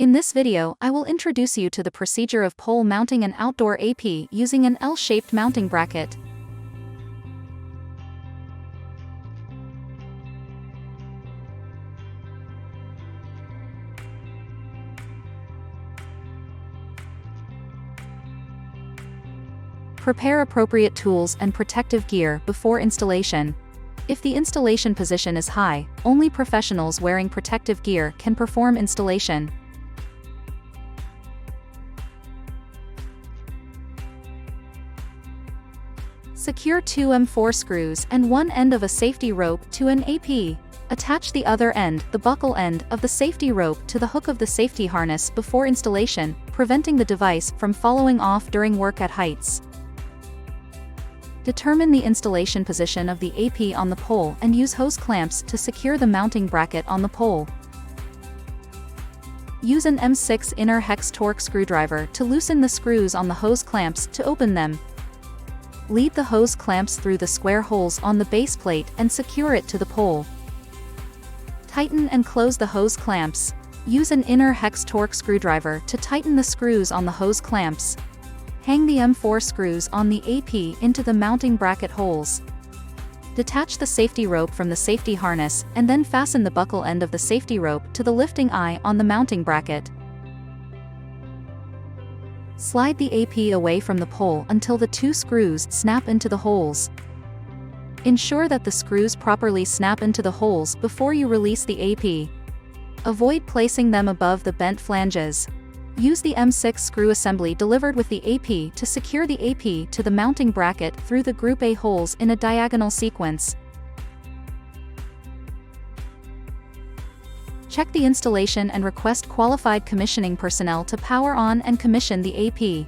In this video, I will introduce you to the procedure of pole mounting an outdoor AP using an L-shaped mounting bracket. Prepare appropriate tools and protective gear before installation. If the installation position is high, only professionals wearing protective gear can perform installation. Secure 2 M4 screws and one end of a safety rope to an AP. Attach the other end, the buckle end, of the safety rope to the hook of the safety harness before installation, preventing the device from falling off during work at heights. Determine the installation position of the AP on the pole and use hose clamps to secure the mounting bracket on the pole. Use an M6 inner hex torque screwdriver to loosen the screws on the hose clamps to open them. Lead the hose clamps through the square holes on the base plate and secure it to the pole. Tighten and close the hose clamps. Use an inner hex torque screwdriver to tighten the screws on the hose clamps. Hang the M4 screws on the AP into the mounting bracket holes. Detach the safety rope from the safety harness and then fasten the buckle end of the safety rope to the lifting eye on the mounting bracket. Slide the AP away from the pole until the 2 screws snap into the holes. Ensure that the screws properly snap into the holes before you release the AP. Avoid placing them above the bent flanges. Use the M6 screw assembly delivered with the AP to secure the AP to the mounting bracket through the Group A holes in a diagonal sequence. Check the installation and request qualified commissioning personnel to power on and commission the AP.